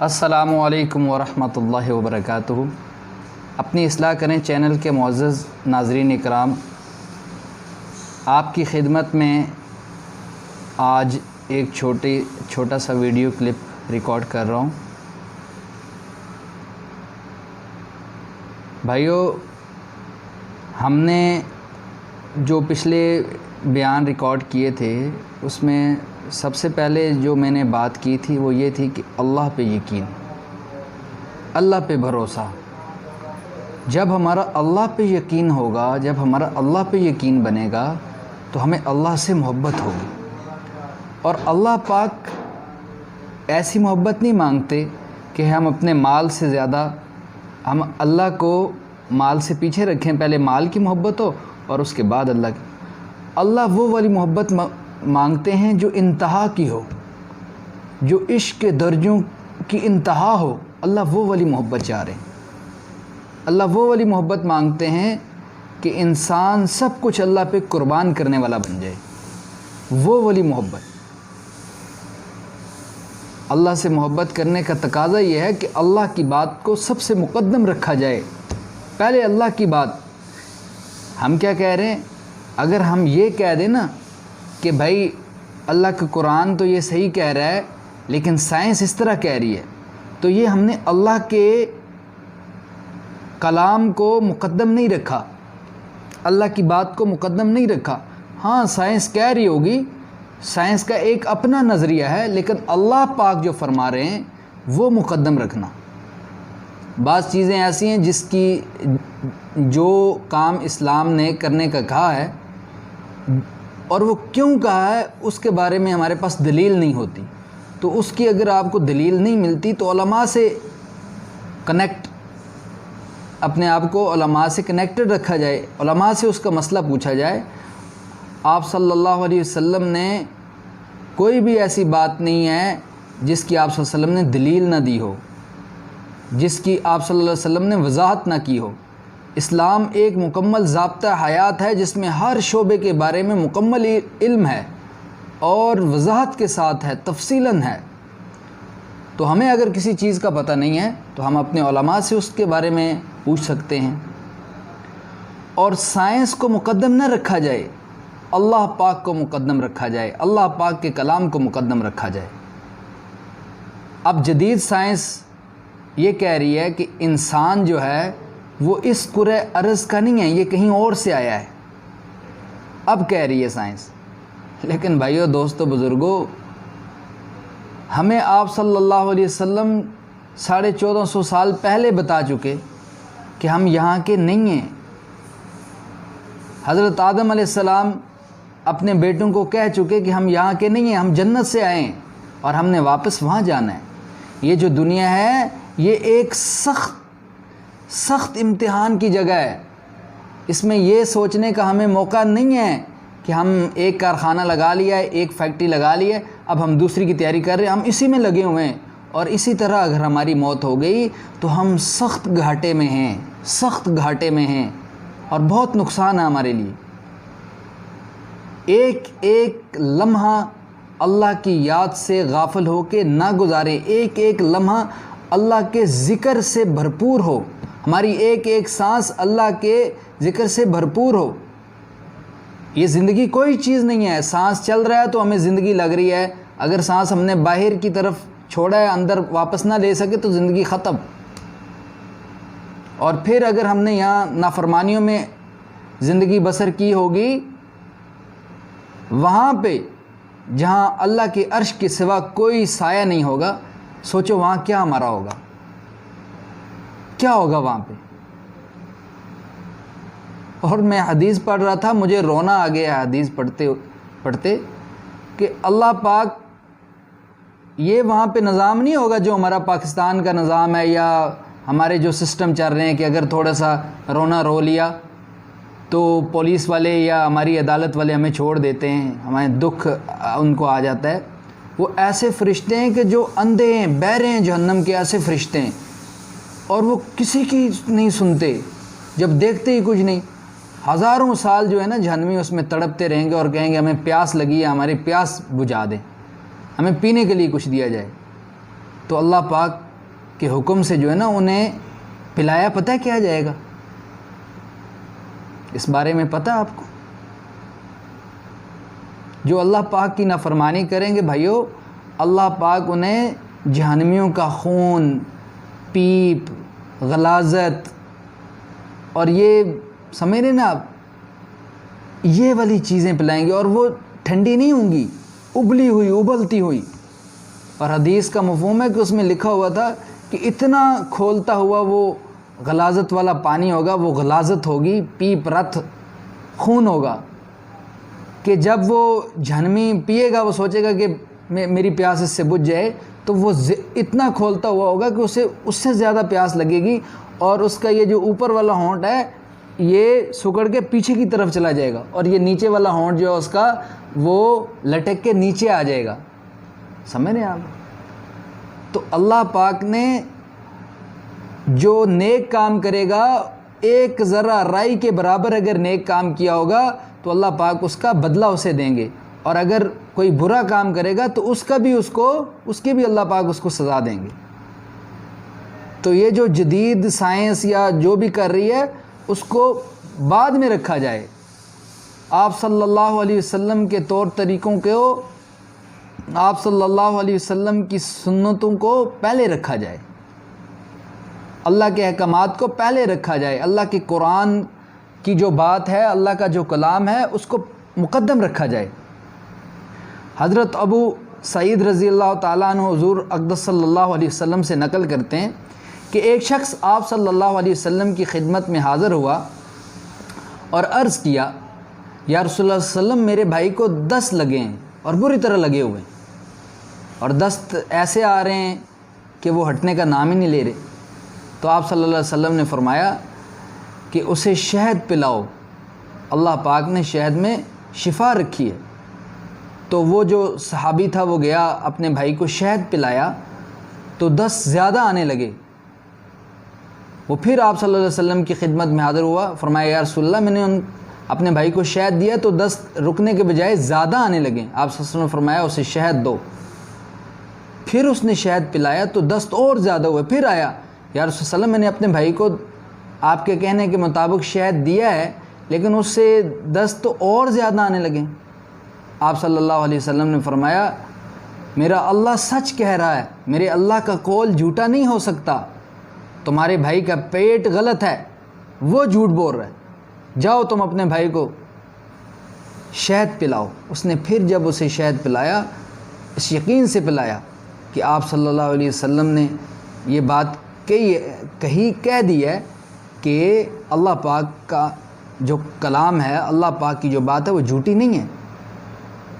السلام علیکم ورحمۃ اللہ وبرکاتہ۔ اپنی اصلاح کریں چینل کے معزز ناظرین اکرام، آپ کی خدمت میں آج ایک چھوٹا سا ویڈیو کلپ ریکارڈ کر رہا ہوں۔ بھائیو، ہم نے جو پچھلے بیان ریکارڈ کیے تھے اس میں سب سے پہلے جو میں نے بات کی تھی وہ یہ تھی کہ اللہ پہ یقین، اللہ پہ بھروسہ۔ جب ہمارا اللہ پہ یقین ہوگا، جب ہمارا اللہ پہ یقین بنے گا تو ہمیں اللہ سے محبت ہوگی۔ اور اللہ پاک ایسی محبت نہیں مانگتے کہ ہم اپنے مال سے زیادہ، ہم اللہ کو مال سے پیچھے رکھیں، پہلے مال کی محبت ہو اور اس کے بعد اللہ کی۔ اللہ وہ والی محبت مانگتے ہیں جو انتہا کی ہو، جو عشق کے درجوں کی انتہا ہو۔ اللہ وہ والی محبت چاہ رہے ہیں۔ اللہ وہ والی محبت مانگتے ہیں کہ انسان سب کچھ اللہ پہ قربان کرنے والا بن جائے، وہ والی محبت۔ اللہ سے محبت کرنے کا تقاضا یہ ہے کہ اللہ کی بات کو سب سے مقدم رکھا جائے، پہلے اللہ کی بات۔ ہم کیا کہہ رہے ہیں؟ اگر ہم یہ کہہ دیں نا کہ بھائی اللہ کا قرآن تو یہ صحیح کہہ رہا ہے لیکن سائنس اس طرح کہہ رہی ہے، تو یہ ہم نے اللہ کے کلام کو مقدم نہیں رکھا، اللہ کی بات کو مقدم نہیں رکھا۔ ہاں، سائنس کہہ رہی ہوگی، سائنس کا ایک اپنا نظریہ ہے، لیکن اللہ پاک جو فرما رہے ہیں وہ مقدم رکھنا۔ بعض چیزیں ایسی ہیں جس کی جو کام اسلام نے کرنے کا کہا ہے اور وہ کیوں کہا ہے اس کے بارے میں ہمارے پاس دلیل نہیں ہوتی، تو اس کی اگر آپ کو دلیل نہیں ملتی تو علماء سے اپنے آپ کو علماء سے کنیکٹڈ رکھا جائے، علماء سے اس کا مسئلہ پوچھا جائے۔ آپ صلی اللہ علیہ وسلم نے کوئی بھی ایسی بات نہیں ہے جس کی آپ صلی اللہ علیہ وسلم نے دلیل نہ دی ہو، جس کی آپ صلی اللہ علیہ وسلم نے وضاحت نہ کی ہو۔ اسلام ایک مکمل ضابطہ حیات ہے جس میں ہر شعبے کے بارے میں مکمل علم ہے اور وضاحت کے ساتھ ہے، تفصیلاً ہے۔ تو ہمیں اگر کسی چیز کا پتہ نہیں ہے تو ہم اپنے علماء سے اس کے بارے میں پوچھ سکتے ہیں۔ اور سائنس کو مقدم نہ رکھا جائے، اللہ پاک کو مقدم رکھا جائے، اللہ پاک کے کلام کو مقدم رکھا جائے۔ اب جدید سائنس یہ کہہ رہی ہے کہ انسان جو ہے وہ اس کرۂ ارض کا نہیں ہے، یہ کہیں اور سے آیا ہے، اب کہہ رہی ہے سائنس۔ لیکن بھائیو، دوستو، بزرگوں، ہمیں آپ صلی اللہ علیہ وسلم 1450 سال پہلے بتا چکے کہ ہم یہاں کے نہیں ہیں۔ حضرت آدم علیہ السلام اپنے بیٹوں کو کہہ چکے کہ ہم یہاں کے نہیں ہیں، ہم جنت سے آئے ہیں اور ہم نے واپس وہاں جانا ہے۔ یہ جو دنیا ہے یہ ایک سخت امتحان کی جگہ ہے۔ اس میں یہ سوچنے کا ہمیں موقع نہیں ہے کہ ہم ایک کارخانہ لگا لیا ہے، ایک فیکٹری لگا لی ہے، اب ہم دوسری کی تیاری کر رہے ہیں، ہم اسی میں لگے ہوئے ہیں، اور اسی طرح اگر ہماری موت ہو گئی تو ہم سخت گھاٹے میں ہیں اور بہت نقصان ہے ہمارے لیے۔ ایک لمحہ اللہ کی یاد سے غافل ہو کے نہ گزارے، ایک لمحہ اللہ کے ذکر سے بھرپور ہو، ہماری ایک سانس اللہ کے ذکر سے بھرپور ہو۔ یہ زندگی کوئی چیز نہیں ہے، سانس چل رہا ہے تو ہمیں زندگی لگ رہی ہے، اگر سانس ہم نے باہر کی طرف چھوڑا ہے، اندر واپس نہ لے سکے تو زندگی ختم۔ اور پھر اگر ہم نے یہاں نافرمانیوں میں زندگی بسر کی ہوگی، وہاں پہ جہاں اللہ کے عرش کے سوا کوئی سایہ نہیں ہوگا، سوچو وہاں کیا ہمارا ہوگا، کیا ہوگا وہاں پہ۔ اور میں حدیث پڑھ رہا تھا، مجھے رونا آ گیا حدیث پڑھتے کہ اللہ پاک، یہ وہاں پہ نظام نہیں ہوگا جو ہمارا پاکستان کا نظام ہے یا ہمارے جو سسٹم چل رہے ہیں کہ اگر تھوڑا سا رونا رو لیا تو پولیس والے یا ہماری عدالت والے ہمیں چھوڑ دیتے ہیں، ہمیں دکھ ان کو آ جاتا ہے۔ وہ ایسے فرشتے ہیں کہ جو اندھے ہیں، بہرے ہیں، جہنم کے ایسے فرشتے ہیں، اور وہ کسی کی نہیں سنتے، جب دیکھتے ہی کچھ نہیں۔ ہزاروں سال جو ہے نا جہنمی اس میں تڑپتے رہیں گے اور کہیں گے ہمیں پیاس لگی ہے، ہماری پیاس بجھا دیں، ہمیں پینے کے لیے کچھ دیا جائے۔ تو اللہ پاک کے حکم سے جو ہے نا انہیں پلایا، پتہ ہے کیا جائے گا؟ اس بارے میں پتہ آپ کو؟ جو اللہ پاک کی نافرمانی کریں گے بھائیو، اللہ پاک انہیں جہنمیوں کا خون، پیپ، غلاظت، اور یہ سمجھ رہے نا آپ، یہ والی چیزیں پلائیں گے، اور وہ ٹھنڈی نہیں ہوں گی، ابلی ہوئی، ابلتی ہوئی۔ اور حدیث کا مفہوم ہے کہ اس میں لکھا ہوا تھا کہ اتنا کھولتا ہوا وہ غلاظت والا پانی ہوگا، وہ غلاظت ہوگی، پیپ رت خون ہوگا، کہ جب وہ جہنمی پیے گا وہ سوچے گا کہ میری پیاس اس سے بجھ جائے، تو وہ اتنا کھولتا ہوا ہوگا کہ اسے اس سے زیادہ پیاس لگے گی، اور اس کا یہ جو اوپر والا ہونٹ ہے یہ سکڑ کے پیچھے کی طرف چلا جائے گا، اور یہ نیچے والا ہونٹ جو ہے اس کا وہ لٹک کے نیچے آ جائے گا۔ سمجھ رہے ہیں آپ؟ تو اللہ پاک نے جو نیک کام کرے گا، ایک ذرہ رائی کے برابر اگر نیک کام کیا ہوگا تو اللہ پاک اس کا بدلہ اسے دیں گے، اور اگر کوئی برا کام کرے گا تو اس کی بھی اللہ پاک اس کو سزا دیں گے۔ تو یہ جو جدید سائنس یا جو بھی کر رہی ہے اس کو بعد میں رکھا جائے، آپ صلی اللہ علیہ وسلم کے طور طریقوں کو، آپ صلی اللہ علیہ وسلم کی سنتوں کو پہلے رکھا جائے، اللہ کے احکامات کو پہلے رکھا جائے، اللہ کے قرآن کی جو بات ہے، اللہ کا جو کلام ہے اس کو مقدم رکھا جائے۔ حضرت ابو سعید رضی اللہ تعالیٰ عنہ حضور اقدس صلی اللہ علیہ وسلم سے نقل کرتے ہیں کہ ایک شخص آپ صلی اللہ علیہ وسلم کی خدمت میں حاضر ہوا اور عرض کیا، یا رسول اللہ صلی اللہ علیہ وسلم، میرے بھائی کو دست لگے ہیں اور بری طرح لگے ہوئے ہیں، اور دست ایسے آ رہے ہیں کہ وہ ہٹنے کا نام ہی نہیں لے رہے۔ تو آپ صلی اللہ علیہ وسلم نے فرمایا کہ اسے شہد پلاؤ، اللہ پاک نے شہد میں شفا رکھی ہے۔ تو وہ جو صحابی تھا وہ گیا اپنے بھائی کو شہد پلایا تو دست زیادہ آنے لگے۔ وہ پھر آپ صلی اللہ علیہ وسلم کی خدمت میں حاضر ہوا، فرمایا یا رسول اللہ، میں نے اپنے بھائی کو شہد دیا تو دست رکنے کے بجائے زیادہ آنے لگے۔ آپ صلی اللہ علیہ وسلم نے فرمایا اسے شہد دو۔ پھر اس نے شہد پلایا تو دست اور زیادہ ہوئے، پھر آیا، یا رسول اللہ صلی اللہ علیہ وسلم، میں نے اپنے بھائی کو آپ کے کہنے کے مطابق شہد دیا ہے لیکن اس سے دست تو اور زیادہ آنے لگے۔ آپ صلی اللہ علیہ وسلم نے فرمایا میرا اللہ سچ کہہ رہا ہے، میرے اللہ کا قول جھوٹا نہیں ہو سکتا، تمہارے بھائی کا پیٹ غلط ہے، وہ جھوٹ بول رہا ہے، جاؤ تم اپنے بھائی کو شہد پلاؤ۔ اس نے پھر جب اسے شہد پلایا، اس یقین سے پلایا کہ آپ صلی اللہ علیہ وسلم نے یہ بات کہہ دی ہے کہ اللہ پاک کا جو کلام ہے، اللہ پاک کی جو بات ہے وہ جھوٹی نہیں ہے،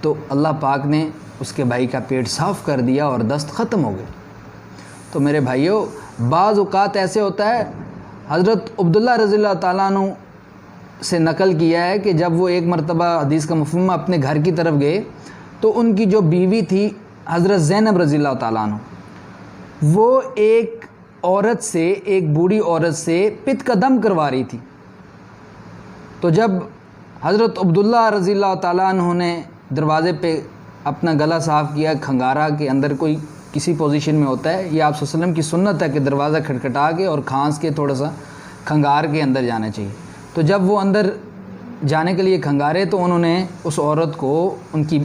تو اللہ پاک نے اس کے بھائی کا پیٹ صاف کر دیا اور دست ختم ہو گئے۔ تو میرے بھائیوں، بعض اوقات ایسے ہوتا ہے، حضرت عبداللہ رضی اللہ تعالیٰ عنہ سے نقل کیا ہے کہ جب وہ ایک مرتبہ حدیث کا مفہوم اپنے گھر کی طرف گئے تو ان کی جو بیوی تھی حضرت زینب رضی اللہ تعالیٰ عنہ، وہ ایک عورت سے، ایک بوڑھی عورت سے پت کا دم کروا رہی تھی۔ تو جب حضرت عبداللہ رضی اللہ تعالیٰ عنہ نے دروازے پہ اپنا گلا صاف کیا، کھنگارا کے اندر کوئی کسی پوزیشن میں ہوتا ہے، یہ آپ صلی اللہ علیہ وسلم کی سنت ہے کہ دروازہ کھٹکھٹا کے اور کھانس کے تھوڑا سا کھنگار کے اندر جانا چاہیے۔ تو جب وہ اندر جانے کے لیے کھنگارے تو انہوں نے اس عورت کو، ان کی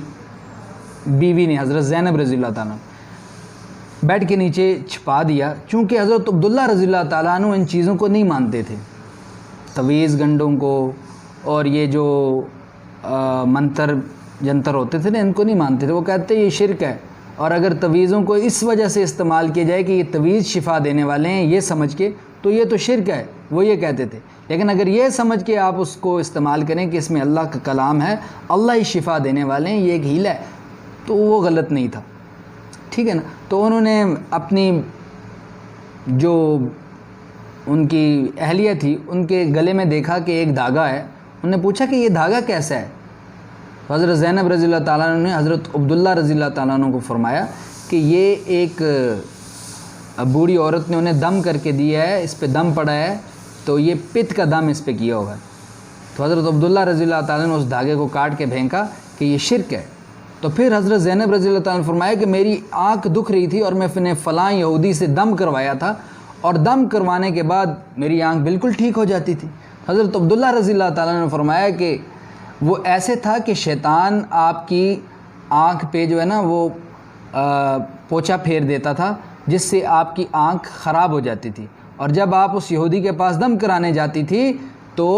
بیوی نے، حضرت زینب رضی اللہ تعالیٰ بیڈ کے نیچے چھپا دیا، چونکہ حضرت عبداللہ رضی اللہ تعالیٰ عنہ ان چیزوں کو نہیں مانتے تھے، تویز گنڈوں کو اور یہ جو منتر جنتر ہوتے تھے نا، ان کو نہیں مانتے تھے۔ وہ کہتے یہ شرک ہے، اور اگر تویزوں کو اس وجہ سے استعمال کیا جائے کہ یہ تویز شفا دینے والے ہیں یہ سمجھ کے، تو یہ تو شرک ہے، وہ یہ کہتے تھے۔ لیکن اگر یہ سمجھ کے آپ اس کو استعمال کریں کہ اس میں اللہ کا کلام ہے، اللہ ہی شفا دینے والے ہیں، یہ ایک ہیلا ہے، تو وہ غلط نہیں تھا، ٹھیک ہے نا۔ تو انہوں نے اپنی جو ان کی اہلیہ تھی ان کے گلے میں دیکھا کہ ایک دھاگا ہے، انہوں نے پوچھا کہ یہ دھاگا کیسا ہے؟ حضرت زینب رضی اللہ تعالیٰ عنہ نے حضرت عبداللہ رضی اللہ تعالیٰ عنہ کو فرمایا کہ یہ ایک بوڑھی عورت نے انہیں دم کر کے دیا ہے، اس پہ دم پڑا ہے، تو یہ پت کا دم اس پہ کیا ہوگا۔ تو حضرت عبداللہ رضی اللہ تعالیٰ نے اس دھاگے کو کاٹ کے پھینکا کہ یہ شرک ہے، تو پھر حضرت زینب رضی اللہ تعالیٰ نے فرمایا کہ میری آنکھ دکھ رہی تھی اور میں نے فلاں یہودی سے دم کروایا تھا، اور دم کروانے کے بعد میری آنکھ بالکل ٹھیک ہو جاتی تھی۔ حضرت عبداللہ رضی اللہ تعالیٰ نے فرمایا کہ وہ ایسے تھا کہ شیطان آپ کی آنکھ پہ جو ہے نا وہ پوچھا پھیر دیتا تھا، جس سے آپ کی آنکھ خراب ہو جاتی تھی، اور جب آپ اس یہودی کے پاس دم کرانے جاتی تھی تو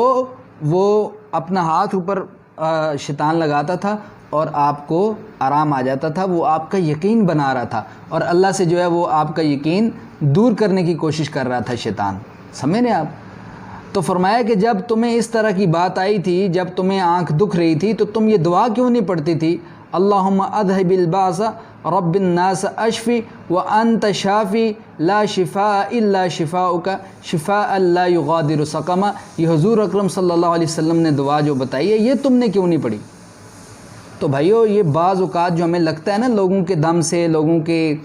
وہ اپنا ہاتھ اوپر شیطان لگاتا تھا اور آپ کو آرام آ جاتا تھا، وہ آپ کا یقین بنا رہا تھا، اور اللہ سے جو ہے وہ آپ کا یقین دور کرنے کی کوشش کر رہا تھا شیطان، سمجھ رہے آپ؟ تو فرمایا کہ جب تمہیں اس طرح کی بات آئی تھی، جب تمہیں آنکھ دکھ رہی تھی، تو تم یہ دعا کیوں نہیں پڑھتی تھی؟ اللہم اذہب الباس رب الناس اشفی وانت شافی لا شفاء الا شفاؤک شفاء لا یغادر سقما۔ یہ حضور اکرم صلی اللہ علیہ وسلم نے دعا جو بتائی ہے، یہ تم نے کیوں نہیں پڑھی؟ تو بھائیو، یہ بعض اوقات جو ہمیں لگتا ہے نا لوگوں کے دم سے، لوگوں کے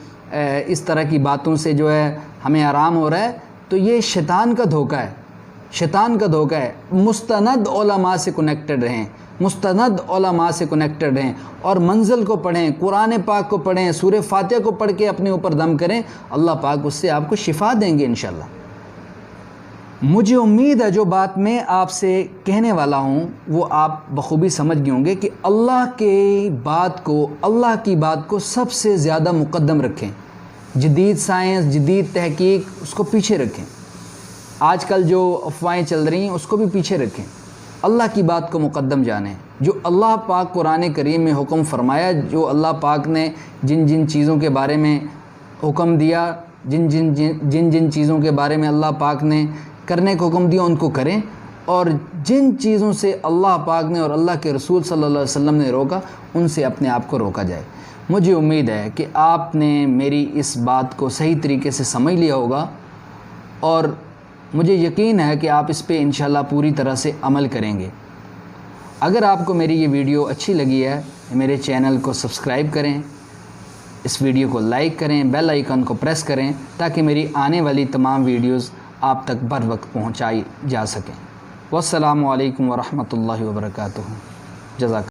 اس طرح کی باتوں سے جو ہے ہمیں آرام ہو رہا ہے، تو یہ شیطان کا دھوکہ ہے، شیطان کا دھوکہ ہے۔ مستند علماء سے کنیکٹڈ رہیں، مستند علماء سے کنیکٹڈ رہیں، اور منزل کو پڑھیں، قرآن پاک کو پڑھیں، سورہ فاتحہ کو پڑھ کے اپنے اوپر دم کریں، اللہ پاک اس سے آپ کو شفا دیں گے انشاءاللہ۔ مجھے امید ہے جو بات میں آپ سے کہنے والا ہوں وہ آپ بخوبی سمجھ گئے ہوں گے کہ اللہ کی بات کو سب سے زیادہ مقدم رکھیں، جدید سائنس، جدید تحقیق اس کو پیچھے رکھیں، آج کل جو افواہیں چل رہی ہیں اس کو بھی پیچھے رکھیں، اللہ کی بات کو مقدم جانیں۔ جو اللہ پاک قرآن کریم میں حکم فرمایا، جو اللہ پاک نے جن جن چیزوں کے بارے میں حکم دیا، جن چیزوں کے بارے میں اللہ پاک نے کرنے کو حکم دیا، ان کو کریں، اور جن چیزوں سے اللہ پاک نے اور اللہ کے رسول صلی اللہ علیہ وسلم نے روکا، ان سے اپنے آپ کو روکا جائے۔ مجھے امید ہے کہ آپ نے میری اس بات کو صحیح طریقے سے سمجھ لیا ہوگا، اور مجھے یقین ہے کہ آپ اس پہ انشاءاللہ پوری طرح سے عمل کریں گے۔ اگر آپ کو میری یہ ویڈیو اچھی لگی ہے، میرے چینل کو سبسکرائب کریں، اس ویڈیو کو لائک کریں، بیل آئیکن کو پریس کریں، تاکہ میری آنے والی تمام ویڈیوز آپ تک بر وقت پہنچائی جا سکیں۔ والسلام علیکم ورحمۃ اللہ وبرکاتہ۔ جزاک